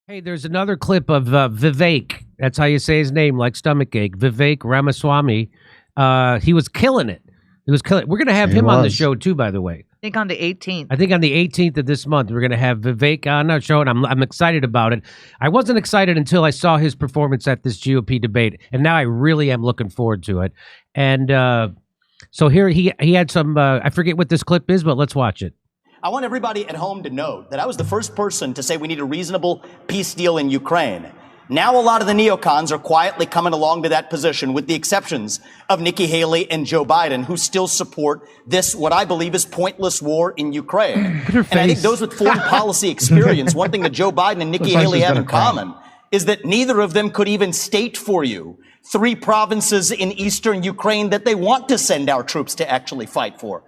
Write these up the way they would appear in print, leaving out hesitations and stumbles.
Hey, there's another clip of Vivek. That's how you say his name, like stomachache. Vivek Ramaswamy. He was killing it. We're going to have him on the show, too, by the way. I think on the 18th. I think on the 18th of this month, we're going to have Vivek on our show, and I'm excited about it. I wasn't excited until I saw his performance at this GOP debate, and now I really am looking forward to it. And so here he had some, I forget what this clip is, but let's watch it. I want everybody at home to know that I was the first person to say we need a reasonable peace deal in Ukraine. Now a lot of the neocons are quietly coming along to that position, with the exceptions of Nikki Haley and Joe Biden, who still support this, what I believe is pointless war in Ukraine. And I think those with foreign policy experience, one thing that Joe Biden and Nikki Haley have in common is that neither of them could even state for you 3 provinces in eastern Ukraine that they want to send our troops to actually fight for.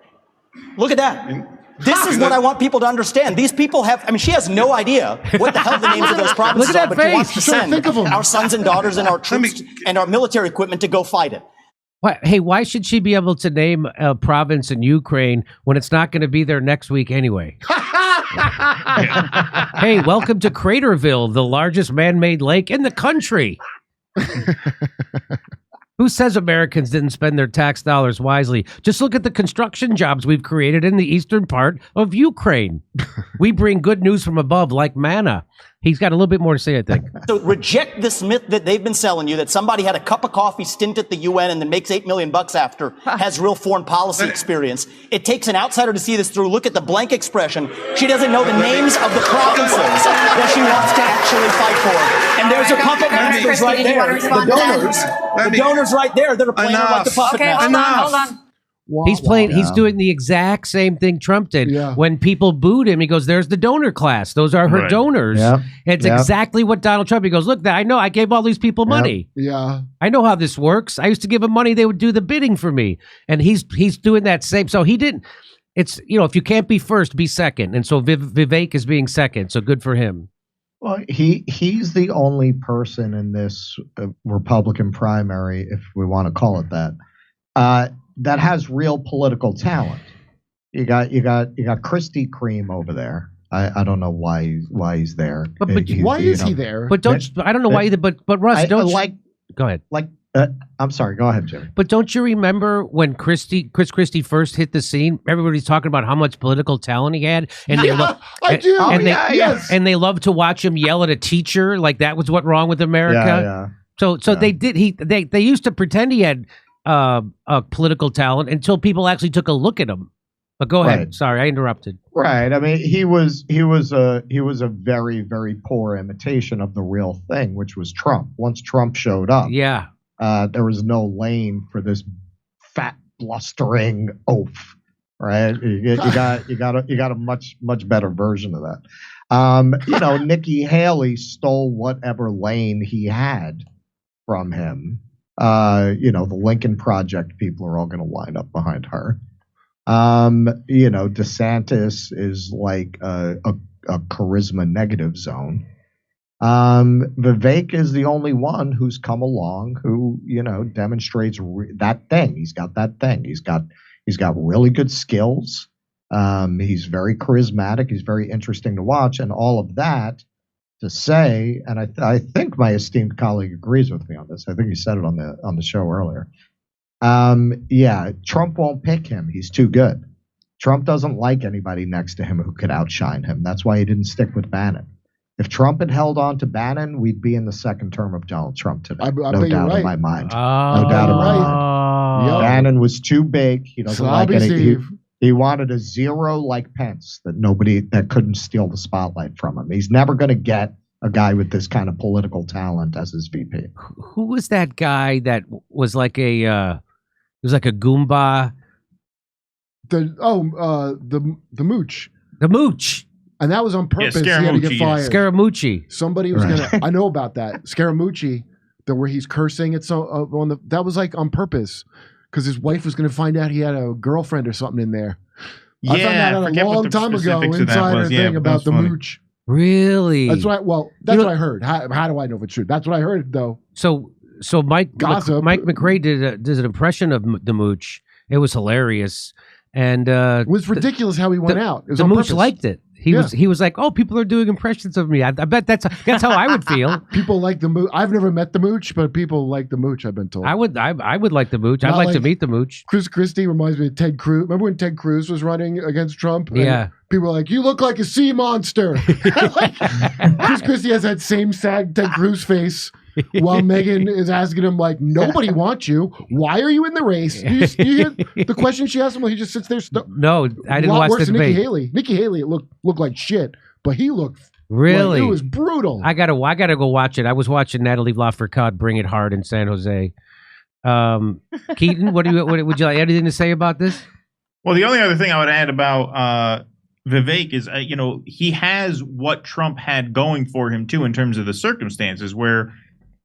Look at that. This is what I want people to understand. These people have, I mean, she has no idea what the hell the names of those provinces are, but she wants to send our sons and daughters and our troops and our military equipment to go fight it. Hey, why should she be able to name a province in Ukraine when it's not going to be there next week anyway? Hey, welcome to Craterville, the largest man-made lake in the country. Who says Americans didn't spend their tax dollars wisely? Just look at the construction jobs we've created in the eastern part of Ukraine. We bring good news from above like manna. He's got a little bit more to say, I think. So reject this myth that they've been selling you, that somebody had a cup of coffee stint at the UN and then makes $8 million after, has real foreign policy experience. It takes an outsider to see this through. Look at the blank expression. She doesn't know the names of the provinces that she wants to actually fight for. And there's a puppet masters right there. The donors right there that are playing her like the puppet masters. Hold on. Wow, he's doing the exact same thing Trump did. Yeah. When people booed him, he goes, there's the donor class. Those are her donors. Yeah. It's exactly what Donald Trump, he goes, look, I know I gave all these people money. Yeah. I know how this works. I used to give them money. They would do the bidding for me. And he's doing that same. So he didn't, it's, you know, if you can't be first, be second. And so Vivek is being second. So good for him. Well, he's the only person in this Republican primary, if we want to call it that, that has real political talent. You got Krispy Kreme over there. I don't know why he's there. But why is he there? But I don't know why either. But Russ, go ahead. I'm sorry. Go ahead, Jimmy. But don't you remember when Chris Christie first hit the scene? Everybody's talking about how much political talent he had, and I do. And they love to watch him yell at a teacher, like that was what wrong with America. So they used to pretend he had political talent until people actually took a look at him. But go ahead. Sorry, I interrupted. Right. I mean, he was a very, very poor imitation of the real thing, which was Trump. Once Trump showed up, there was no lane for this fat, blustering oaf. Right. You got a much better version of that. Nikki Haley stole whatever lane he had from him. The Lincoln Project people are all going to wind up behind her. DeSantis is like a charisma negative zone. Vivek is the only one who's come along who, demonstrates that thing. He's got that thing. He's got really good skills. He's very charismatic. He's very interesting to watch, and all of that to say, and I think my esteemed colleague agrees with me on this. I think he said it on the show earlier. Trump won't pick him. He's too good. Trump doesn't like anybody next to him who could outshine him. That's why he didn't stick with Bannon. If Trump had held on to Bannon, we'd be in the second term of Donald Trump today. No doubt in my mind. No doubt in my mind. Bannon was too big. He doesn't like it. He wanted a zero like Pence that couldn't steal the spotlight from him. He's never going to get a guy with this kind of political talent as his VP. Who was that guy that was like a Goomba? The Mooch. The Mooch. And that was on purpose. He had to get fired. Scaramucci. Somebody was gonna. I know about that. Scaramucci, where he's cursing at that was like on purpose. Because his wife was going to find out he had a girlfriend or something in there. Yeah, I found that out a long time ago. Insider thing about the Mooch. Really? That's right. Well, that's what I heard. How do I know if it's true? That's what I heard, though. So Mike McRae did an impression of the Mooch. It was hilarious, and it was ridiculous how he went out. It was the Mooch liked it. He was like, oh, people are doing impressions of me. I bet that's how I would feel. People like the Mooch. I've never met the Mooch, but people like the Mooch, I've been told. I would like the Mooch. I'd like to meet the Mooch. Chris Christie reminds me of Ted Cruz. Remember when Ted Cruz was running against Trump? Yeah. People were like, you look like a sea monster. Chris Christie has that same sad Ted Cruz face while Megan is asking him, like, nobody wants you. Why are you in the race? You hear the question she asked him while he just sits there. No, I didn't watch the debate. Nikki Haley. Nikki Haley, it looked like shit, but he looked really. Like, it was brutal. I gotta go watch it. I was watching Natalie Lafourcade bring it hard in San Jose. Keaton, what would you like? Anything to say about this? Well, the only other thing I would add about Vivek is, he has what Trump had going for him too in terms of the circumstances where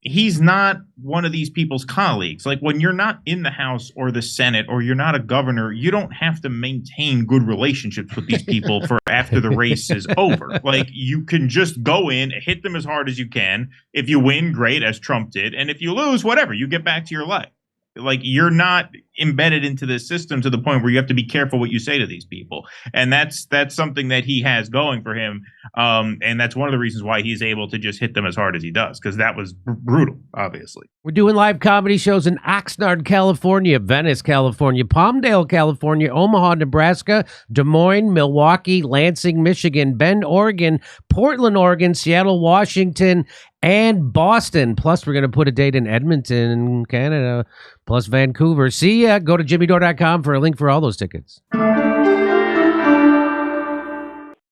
he's not one of these people's colleagues. Like when you're not in the House or the Senate or you're not a governor, you don't have to maintain good relationships with these people for after the race is over. Like you can just go in, hit them as hard as you can. If you win, great, as Trump did. And if you lose, whatever, you get back to your life. Like you're not embedded into this system to the point where you have to be careful what you say to these people. And that's something that he has going for him. And that's one of the reasons why he's able to just hit them as hard as he does, because that was brutal, obviously. We're doing live comedy shows in Oxnard, California, Venice, California, Palmdale, California, Omaha, Nebraska, Des Moines, Milwaukee, Lansing, Michigan, Bend, Oregon, Portland, Oregon, Seattle, Washington, and Boston. Plus, we're going to put a date in Edmonton, Canada, plus Vancouver. See ya. Go to jimmydore.com for a link for all those tickets.